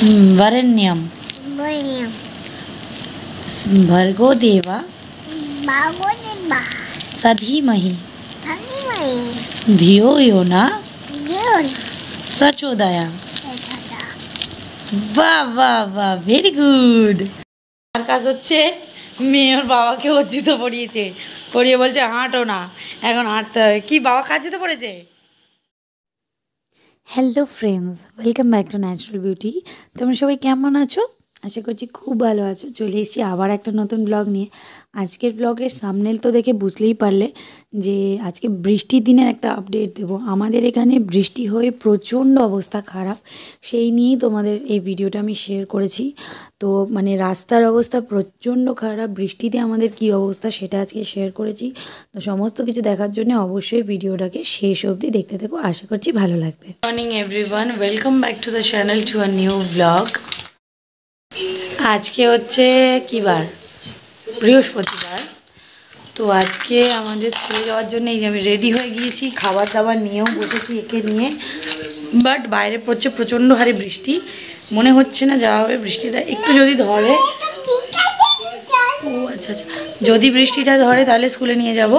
वरेण्यं भर्गो देवा सधीमहि धियो यो न प्रचोदयात्। वाह वाह वाह, ভেরি গুড। আর কাজ হচ্ছে মেয়ের বাবাকে ওর জুতো পরিয়েছে, পরিয়ে বলছে হাঁটো না, এখন হাঁটতে হবে। কি বাবা কাজ জুতো পড়েছে? Hello friends, welcome back to natural beauty. তোমরা সবাই কেমন আছো? আশা করছি খুব ভালো আছো। চলে এসেছি আবার একটা নতুন ব্লগ নিয়ে। আজকের ব্লগের সামনেল তো দেখে বুঝলেই পারলে যে আজকে বৃষ্টির দিনের একটা আপডেট দেবো। আমাদের এখানে বৃষ্টি হয়ে প্রচণ্ড অবস্থা খারাপ, সেই নিয়েই তোমাদের এই ভিডিওটা আমি শেয়ার করেছি। তো মানে রাস্তার অবস্থা প্রচণ্ড খারাপ, বৃষ্টিতে আমাদের কি অবস্থা সেটা আজকে শেয়ার করেছি। তো সমস্ত কিছু দেখার জন্য অবশ্যই ভিডিওটাকে শেষ অবধি দেখতে থাকো, আশা করছি ভালো লাগবে। Morning everyone, welcome back to the channel to a new blog. আজকে হচ্ছে কী বার? বৃহস্পতিবার। তো আজকে আমাদের স্কুলে যাওয়ার জন্য এই যে আমি রেডি হয়ে গিয়েছি, খাবার দাবার নিয়েও বসেছি একে নিয়ে। বাট বাইরে পড়ছে প্রচণ্ড হারে বৃষ্টি, মনে হচ্ছে না যাওয়া হবে। বৃষ্টিটা একটু যদি ধরে, ও আচ্ছা আচ্ছা, যদি বৃষ্টিটা ধরে তাহলে স্কুলে নিয়ে যাব।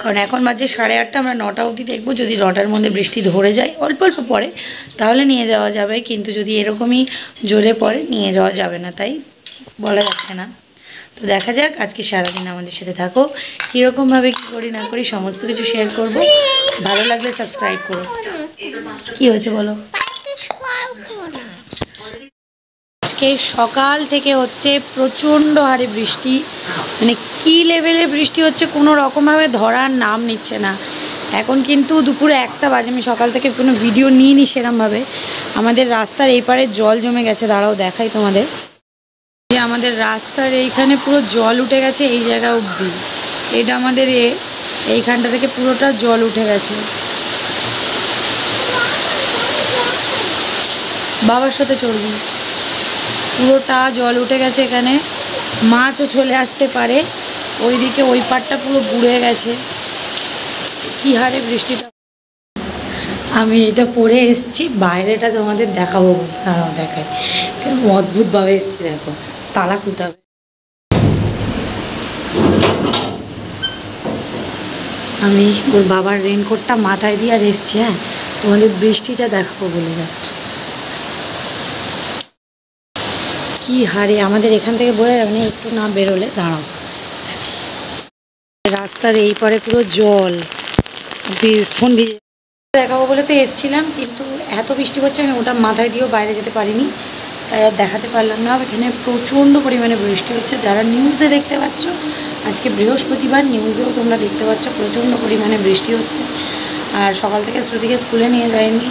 কারণ এখন বাজে 8:30, আমরা 9টা অবধি দেখবো। যদি 9টার মধ্যে বৃষ্টি ধরে যায়, অল্প অল্প পড়ে, তাহলে নিয়ে যাওয়া যাবে। কিন্তু যদি এরকমই জোরে পড়ে, নিয়ে যাওয়া যাবে না, তাই বলা যাচ্ছে না। তো দেখা যাক, আজকে সারাদিন আমাদের সাথে থাকো। কীরকমভাবে কী করি না করি সমস্ত কিছু শেয়ার করব। ভালো লাগলে সাবস্ক্রাইব করো। কি হয়েছে বলো? আজকে সকাল থেকে হচ্ছে প্রচণ্ড হারে বৃষ্টি, মানে কী লেভেলে বৃষ্টি হচ্ছে কোনো রকমভাবে ধরার নাম নিচ্ছে না। এখন কিন্তু দুপুরে 1টা বাজে, আমি সকাল থেকে কোনো ভিডিও নিইনি সেরমভাবে। আমাদের রাস্তার এই পারে জল জমে গেছে, দাঁড়াও দেখাই তোমাদের। যে আমাদের রাস্তার এইখানে পুরো জল উঠে গেছে, এই জায়গা অবধি। এটা আমাদের এইখানটা থেকে পুরোটা জল উঠে গেছে। বাবার সাথে চলবি। পুরোটা জল উঠে গেছে, এখানে মাছও চলে আসতে পারে। ওইদিকে ওই পাড়টা পুরো বুড়ে গেছে। কী হারে বৃষ্টিটা। আমি এটা পরে এসেছি, বাইরেটা তোমাদের দেখাবো, দাঁড়াও দেখাই। কেন অদ্ভুতভাবে এসেছি, দেখো তালা খুলতে হবে। আমি ওর বাবার রেনকোটটা মাথায় দিয়ে আর এসছি। হ্যাঁ, তোমাদের বৃষ্টিটা দেখাবো বলে জাস্ট। কি হারে আমাদের এখান থেকে বোঝা যাবে না, একটু না বেরোলে। দাঁড়াও, রাস্তার এই পারে পুরো জল, ফোন ভিজে। দেখাবো বলে তো এসছিলাম, কিন্তু এত বৃষ্টি পড়ছে আমি ওটা মাথায় দিয়েও বাইরে যেতে পারিনি, তাই আর দেখাতে পারলাম না। এখানে প্রচণ্ড পরিমাণে বৃষ্টি হচ্ছে, যারা নিউজে দেখতে পাচ্ছ, আজকে বৃহস্পতিবার, নিউজেও তোমরা দেখতে পাচ্ছ প্রচণ্ড পরিমাণে বৃষ্টি হচ্ছে। আর সকাল থেকে শ্রুতিকে স্কুলে নিয়ে যায়নি।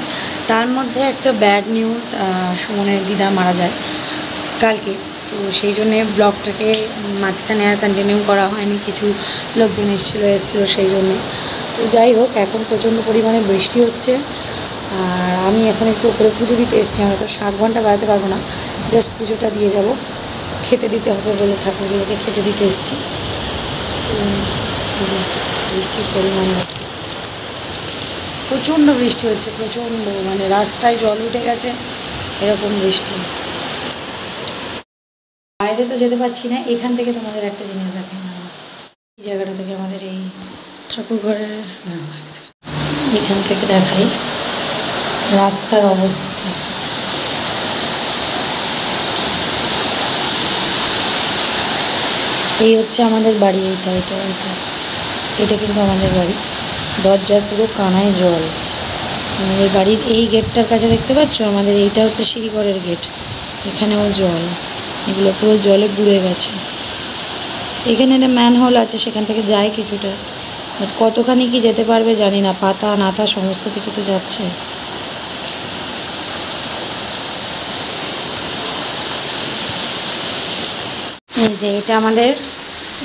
তার মধ্যে একটা ব্যাড নিউজ, সুমনের দিদা মারা যায় কালকে। তো সেই জন্যে ব্লগটাকে মাঝখানে আর কন্টিনিউ করা হয়নি, কিছু লোকজন এসেছিলো সেই জন্যে। তো যাই হোক, এখন প্রচণ্ড পরিমাণে বৃষ্টি হচ্ছে। আর আমি এখন একটু উপরে পুজো দিতে এসেছি। আমরা তো 7 ঘন্টা বেড়াতে পারবো না, জাস্ট পুজোটা দিয়ে যাব, খেতে দিতে হবে বলে ঠাকুরগুলোকে খেতে দিতে এসেছি। বৃষ্টির পরিমাণ প্রচণ্ড বৃষ্টি হচ্ছে, প্রচণ্ড, মানে রাস্তায় জল উঠে গেছে, এরকম বৃষ্টি। বাইরে তো যেতে পারছি না। এখান থেকে তোমাদের একটা জিনিস দেখাই, এই জায়গাটা থেকে আমাদের এই ঠাকুর ঘরের এখান থেকে দেখাই রাস্তার অবস্থা। এই হচ্ছে আমাদের বাড়ি, এটা কিন্তু আমাদের বাড়ি। দরজার পুরো কানায় জল। আমাদের বাড়ির এই গেটটার কাছে দেখতে পাচ্ছ, আমাদের এইটা হচ্ছে সিঁড়িঘরের গেট, এখানেও জল, এগুলো পুরো জলে বুড়ে গেছে। এখানে একটা ম্যানহোল আছে, সেখান থেকে যায় কিছুটা, বাট কতখানি কি যেতে পারবে জানি না। পাতা নাতা সমস্ত কিছু তো যাচ্ছে। এই যে এটা আমাদের,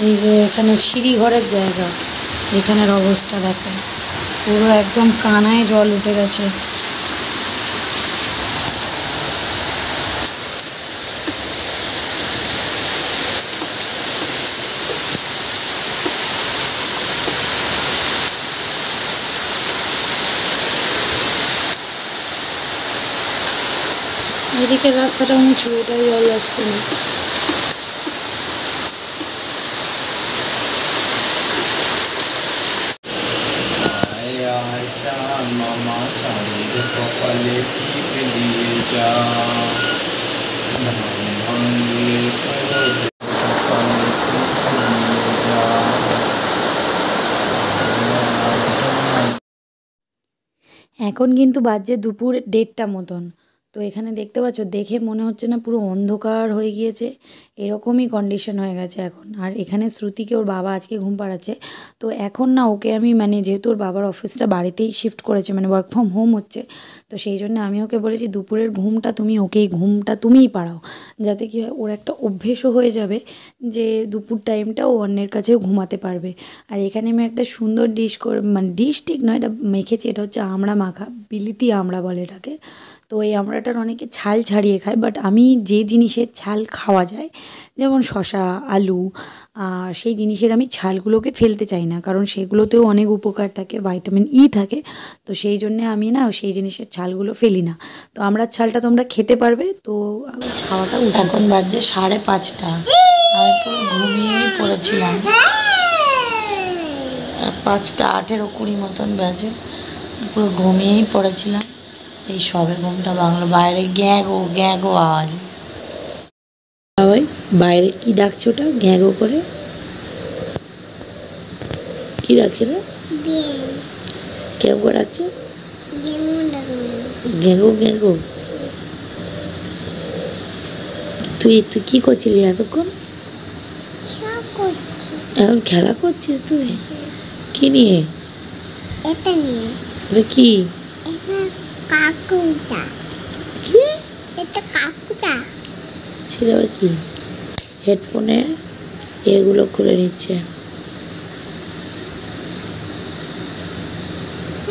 এই যে এখানে সিঁড়ি ঘরের জায়গা, এখানের অবস্থা দেখো, পুরো একদম কানায় জল উঠে গেছে। এদিকে রাস্তাটা উঁচু, এটাই জল আসছে না। এখন কিন্তু বাজে দুপুর 1:30টা মতন। তো এখানে দেখতে পাচ্ছ, দেখে মনে হচ্ছে না পুরো অন্ধকার হয়ে গিয়েছে, এরকমই কন্ডিশন হয়ে গেছে এখন। আর এখানে শ্রুতিকে ওর বাবা আজকে ঘুম পাড়াচ্ছে। তো এখন না ওকে আমি মানে যেহেতু ওর বাবার অফিসটা বাড়িতেই শিফট করেছে, মানে ওয়ার্ক ফ্রম হোম হচ্ছে, তো সেই জন্য আমি ওকে বলেছি দুপুরের ঘুমটা তুমি ওকেই ঘুমটা তুমিই পাড়াও, যাতে কী হয় ওর একটা অভ্যেসও হয়ে যাবে যে দুপুর টাইমটা ও অন্যের কাছেও ঘুমাতে পারবে। আর এখানে আমি একটা সুন্দর ডিশ করে, মানে ডিশ ঠিক নয়, এটা মেখেছি, এটা হচ্ছে আমড়া মাখা, বিলিতি আমড়া বলে এটাকে। তো এই আমড়াটার অনেকে ছাল ছাড়িয়ে খায়, বাট আমি যে জিনিসের ছাল খাওয়া যায়, যেমন শসা, আলু, সেই জিনিসের আমি ছালগুলোকে ফেলতে চাই না, কারণ সেগুলোতেও অনেক উপকার থাকে, ভিটামিন ই থাকে। তো সেই জন্যে আমি না সেই জিনিসের ছালগুলো ফেলি না। তো আমড়ার ছালটা তোমরা খেতে পারবে, তো খাওয়াটা এখন বাজছে 5:30। আমি পুরো ঘুমিয়েই পড়েছিলাম, 5:08 মতন বাজে, পুরো ঘুমিয়েই পড়েছিলাম। এই সবে ঘুমটা ভাঙলো, বাইরে গ্যাগো আওয়াজ। ওই বাইরে কি ডাকছে ওটা গ্যাগো করে? কি ডাকছে রে? কেউ করে ডাকছে গ্যাগো। তুই কি করছিলি এতক্ষণ? এখন খেলা করছিস তুই? কি নিয়ে? এটা নিয়ে। এটা কি? কাকুটা। কি? এটা কাকুটা। সেটা আবার কি? হেডফোনের এগুলো খুলে নিচ্ছে।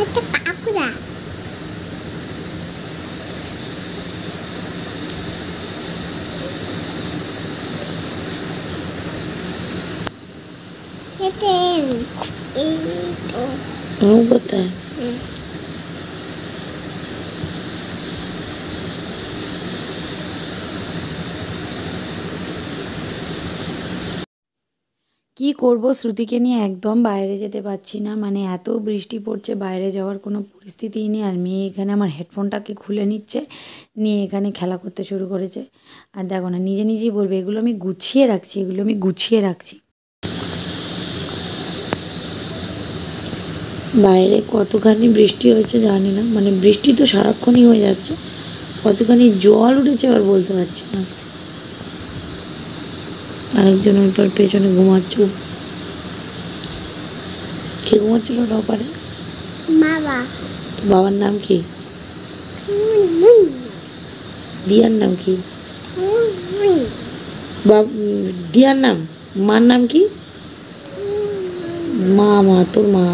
এটা কাকুটা। এটা এই তো কোথায়? কি করব, শ্রুতিকে নিয়ে একদম বাইরে যেতে পারছি না, মানে এত বৃষ্টি পড়ছে, বাইরে যাওয়ার কোনো পরিস্থিতিই নেই। আর মেয়ে এখানে আমার হেডফোনটাকে খুলে নিচ্ছে, নিয়ে এখানে খেলা করতে শুরু করেছে। আর দেখো না, নিজে নিজেই বলবে এগুলো আমি গুছিয়ে রাখছি। বাইরে কতখানি বৃষ্টি হয়েছে জানি না, মানে বৃষ্টি তো সারাক্ষণই হয়ে যাচ্ছে, কতখানি জল উঠেছে আর বলতে পারছি না। আরেকজন ওই পর পেছনে ঘুমাচ্ছে। কে ঘুমাচ্ছিল ওটাও পারে? বাবা। বাবার নাম কি? দিয়ার নাম কি? দিয়ার নাম। মার নাম কি? মা তোর মা।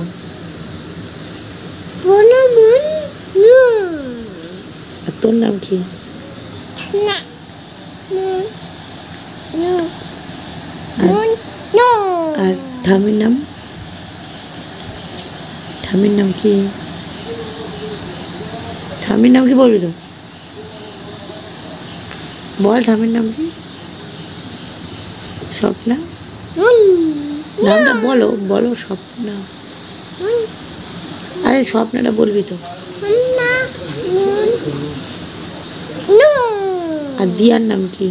আর তোর নাম কি? আর ঠামির নাম? ঠামির নাম কি? ঠামির নাম কি বলবি তো? বল ঠামির নাম কি? স্বপ্না। নামটা বলো স্বপ্না। আরে স্বপ্নাটা বলবি তো। আর দিয়ার নাম কি?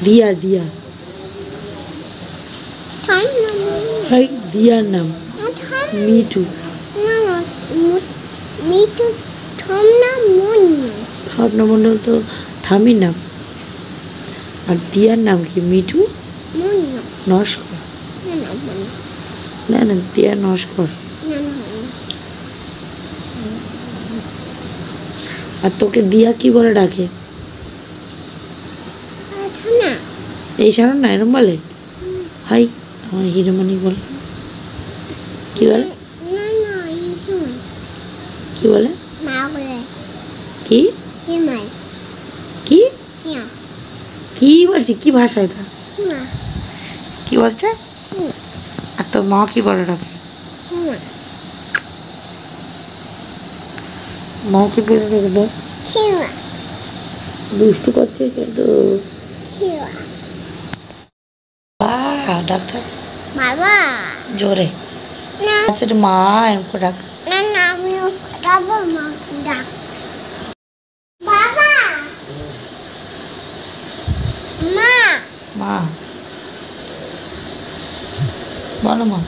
দিয়া। দিয়ার নাম মিঠু। স্বপ্নমণ্ডল তো ঠামির নাম। আর দিয়ার নাম কি? মিঠু নস্কর। না দিয়া নস্কর। আর তোকে দিয়া কি বলে ডাকে? এই সারণ না এরম বলে? হাই আমার হিরোমণি বলে। কি বলে? কি বলে? কি কি কি বলছি? কি ভাষা এটা? কি বলছে? আর তোর মা কি বলে ডাকে? মা কি বলে ডাকে বল? দুষ্টু করছে কিন্তু ডাক্তার বাবা জোরে আচ্ছা মা এরকম ডাক না না আমিও বাবা মা ডাক বাবা মা মা বলো মা।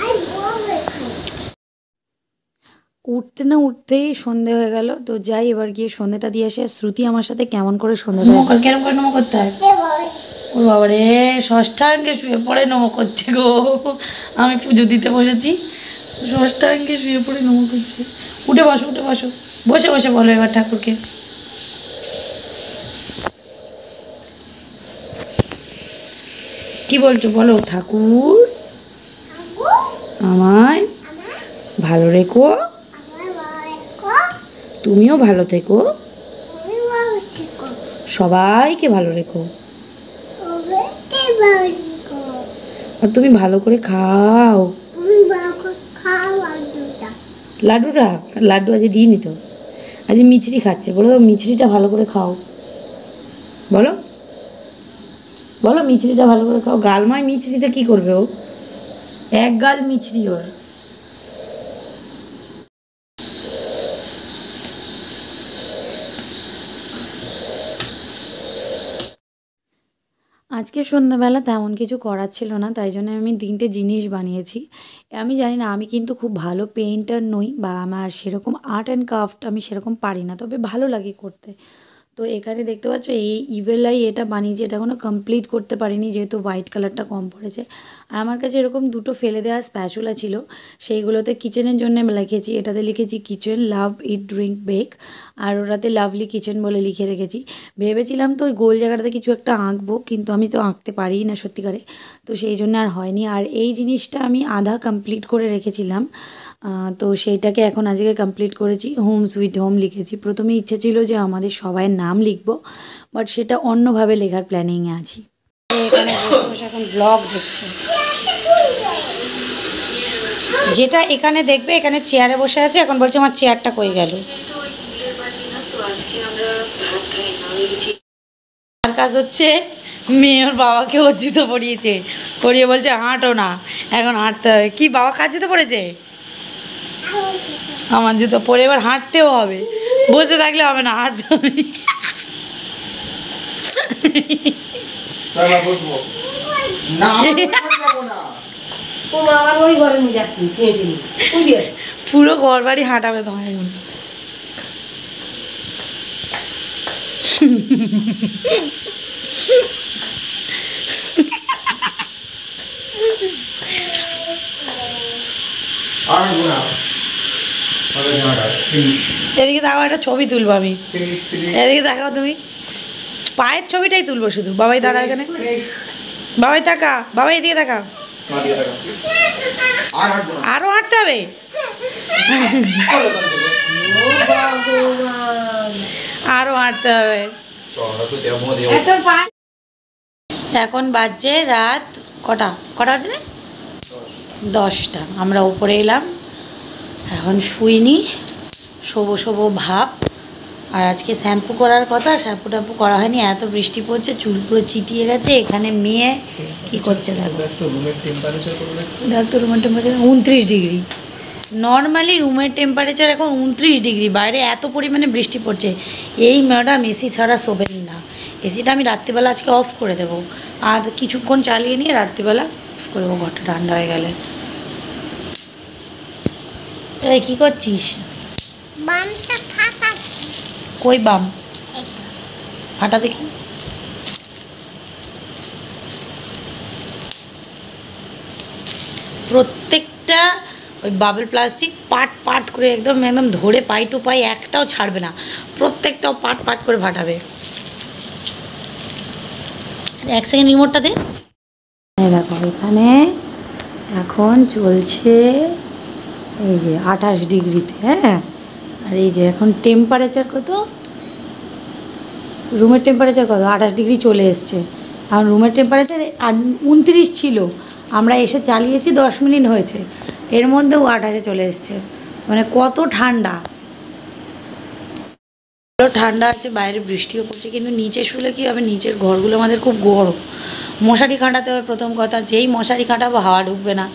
আই বলবে উঠতে না উঠতেই সন্ধে হয়ে গেল, তো যাই এবার গিয়ে সন্ধেটা দিয়ে আসে। শ্রুতি আমার সাথে কেমন করে সন্ধে নমো কেরম করে নমো করতে হয়। ওর বাবা রে ষষ্ঠাঙ্গে শুয়ে পড়ে নমো করছে গো। আমি পুজো দিতে বসেছি, ষষ্ঠাঙ্গে শুয়ে পড়ে নমো করছে। উঠে বসো উঠে বসো, বসে বসে বলো এবার ঠাকুরকে। কি বলছো বলো? ঠাকুর আমায় ভালো রেখো, তুমিও ভালো থেকো, সবাইকে ভালো রেখো, আর তুমি ভালো করে খাও। লাড্ডুটা লাড্ডু আজ দিইনি তো, আজ মিছরি খাচ্ছে। বলো মিছরিটা ভালো করে খাও, বলো বলো মিছরিটা ভালো করে খাও। গালমায় মিছরিতে কি করবে ও? এক গাল মিছরি ওর। আজকে সন্ধ্যাবেলা তেমন কিছু করার ছিল না, তাই জন্য আমি 3টে জিনিস বানিয়েছি। আমি জানি না, আমি কিন্তু খুব ভালো পেইন্টার নই, বা আমার সেরকম আর্ট অ্যান্ড ক্রাফট আমি সেরকম পারি না, তবে ভালো লাগে করতে। তো এখানে দেখতে পাচ্ছ এই ইভেল আই এটা বানিয়েছি, এটা এখনও কমপ্লিট করতে পারিনি যেহেতু হোয়াইট কালারটা কম পড়েছে। আর আমার কাছে এরকম 2টো ফেলে দেওয়া স্প্যাচুলা ছিল, সেইগুলোতে কিচেনের জন্য লিখেছি। এটাতে লিখেছি কিচেন লাভ ইট ড্রিঙ্ক বেক, আর ওটাতে লাভলি কিচেন বলে লিখে রেখেছি। ভেবেছিলাম তো ওই গোল জায়গাটাতে কিছু একটা আঁকবো, কিন্তু আমি তো আঁকতে পারি না সত্যিকারে, তো সেই জন্য আর হয়নি। আর এই জিনিসটা আমি আধা কমপ্লিট করে রেখেছিলাম, তো সেইটাকে এখন আজকে কমপ্লিট করেছি। হোম সুইট হোম লিখেছি। প্রথমে ইচ্ছে ছিল যে আমাদের সবাইয়ের নাম লিখবো, বাট সেটা অন্যভাবে লেখার প্ল্যানিংয়ে আছি। এখানে বসে বসে এখন ব্লগ দেখছে, যেটা এখানে দেখবে এখানে চেয়ারে বসে আছে, এখন বলছে আমার চেয়ারটা কই গেল। আর কাজ হচ্ছে মেয়ে ওর বাবাকে ওর জুতো পরিয়েছে, পরিয়ে বলছে হাঁটো না, এখন হাঁটতে হবে। কি বাবা কাজ জুতো পড়েছে? আমার জুতো পরে এবার হাঁটতেও হবে, বসে থাকলে হবে না, হাঁটতে হবে। পুরো ঘর বাড়ি হাঁটাবে তোমার এখন। এদিকে তাকাও, একটা ছবি তুলবো আমি। এদিকে তাকাও তুমি, পায়ের ছবিটাই তুলবো শুধু। বাবাই দাঁড়া এখানে, বাবাই তাকা, বাবাই এদিকে তাকা। আরো হাঁটতে হবে, আরো হাঁটতে হবে। এখন বাজছে রাত কটা বাজে? 10টা। আমরা উপরে এলাম, এখন শুইনি, শোবো শোবো ভাব। আর আজকে শ্যাম্পু করার কথা, শ্যাম্পু ট্যাম্পু করা হয়নি, এত বৃষ্টি পড়ছে, চুল পুরো চিটিয়ে গেছে। এখানে মেয়ে কি করছে দেখো, দেখ তো রুমের টেম্পারেচার 29 ডিগ্রি। নর্মালি রুমের টেম্পারেচার এখন 29 ডিগ্রি, বাইরে এত পরিমাণে বৃষ্টি পড়ছে। এই ম্যাডাম এসি ছাড়া শোবেন না। এসিটা আমি রাত্রিবেলা আজকে অফ করে দেবো, আর কিছুক্ষণ চালিয়ে নিয়ে রাত্রিবেলা অফ করে দেবো, ঘরটা ঠান্ডা হয়ে গেলে। এই কী করছিস? কই বাম? হাঁটা দেখি। প্রত্যেকটা ওই বাবল প্লাস্টিক পাট পাট করে একদম একদম ধরে পাই টু পাই একটাও ছাড়বে না, প্রত্যেকটাও পাট পাট করে ফাটাবে। 1 সেকেন্ড রিমোটটা দে। দেখো এখানে এখন চলছে এই যে 28 ডিগ্রিতে, হ্যাঁ। আর এই যে এখন টেম্পারেচার কত, রুমের টেম্পারেচার কত? 28 ডিগ্রি চলে এসছে। আর রুমের টেম্পারেচার 29 ছিল, আমরা এসে চালিয়েছি 10 মিনিট হয়েছে, এর মধ্যেও 28-এ চলে এসছে। মানে কত ঠান্ডা। ঠান্ডা আছে, বাইরে বৃষ্টিও পড়ছে, কিন্তু নিচে শুলে কী হবে, নিচের ঘরগুলো আমাদের খুব গরম। মশারি খাটাতে হবে প্রথম কথা, যেই মশারি খাটাবো হাওয়া ঢুকবে না,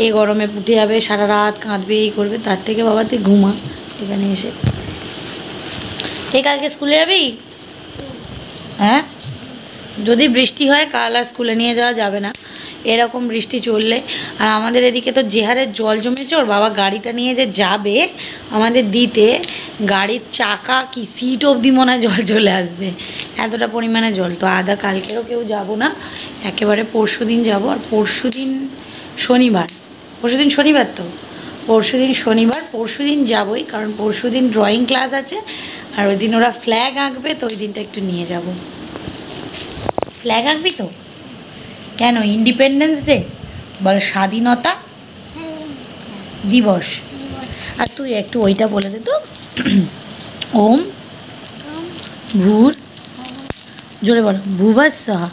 এই গরমে উঠে যাবে, সারা রাত কাঁদবে, এই করবে। তার থেকে বাবা তুই ঘুমা এখানে এসে। এই কালকে স্কুলে যাবি? হ্যাঁ, যদি বৃষ্টি হয় কাল আর স্কুলে নিয়ে যাওয়া যাবে না, এরকম বৃষ্টি চললে। আর আমাদের এদিকে তো যে হারে জল জমেছে, ওর বাবা গাড়িটা নিয়ে যে যাবে আমাদের দিতে, গাড়ির চাকা কি সিট অবধি মনে হয় জল চলে আসবে, এতটা পরিমাণে জল। তো কালকেও কেউ যাব না, একেবারে পরশু দিন যাবো। আর পরশু দিন শনিবার, তো পরশু দিন যাবোই, কারণ পরশু দিন ড্রয়িং ক্লাস আছে, আর ওই দিন ওরা ফ্ল্যাগ আঁকবে, তো ওই দিনটা একটু নিয়ে যাব। ফ্ল্যাগ আঁকবি তো? কেন? ইন্ডিপেন্ডেন্স ডে বল, স্বাধীনতা দিবস। আর তুই একটু ওইটা বলে দে তো, ওম ভূর, জোরে বলো, ভুবস্সঃ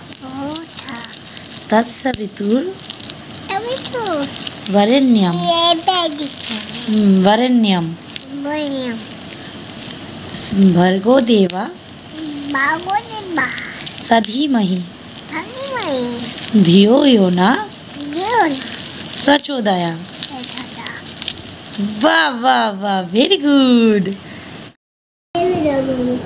তৎসবিতুর বরেণ্যম ভর্গো দেবা সধীমহি ধিयो यो न প্রচোদয়াৎ। বাহ বাহ বাহ, ভেরি গুড।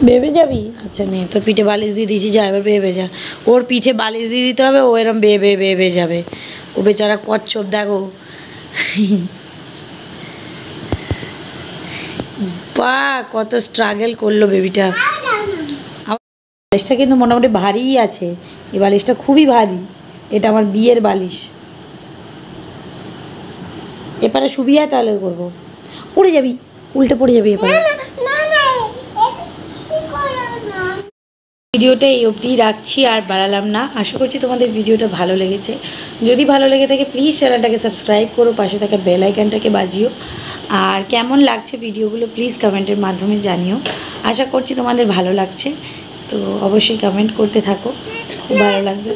বেবে যাবি? আচ্ছা নে, তোর পিঠে বালিশ দিয়ে দিয়েছি, যা এবার বেবে যা। ওর পিঠে বালিশ দিয়ে দিতে হবে, ও এরম বেবে বেবে যাবে। ও বেচারা কচ্ছপ, দেখো। বাহ, কত স্ট্রাগল করলো বেবিটা। বালিশটা কিন্তু মোটামুটি ভারীই আছে, এই বালিশটা খুবই ভারী, এটা আমার বিয়ের বালিশ। এপারে শুবি, তাহলে করবো, পড়ে যাবি, উল্টে পড়ে যাবি এপারে। ভিডিওটা এই অবধিই রাখছি, আর বাড়ালাম না। আশা করছি তোমাদের ভিডিওটা ভালো লেগেছে। যদি ভালো লেগে থাকে প্লিজ চ্যানেলটাকে সাবস্ক্রাইব করো, পাশে থাকা বেল আইকনটাকে বাজিও। আর কেমন লাগছে ভিডিওগুলো প্লিজ কমেন্টের মাধ্যমে জানিও। আশা করছি তোমাদের ভালো লাগছে, তো অবশ্যই কমেন্ট করতে থাকো, খুব ভালো লাগবে।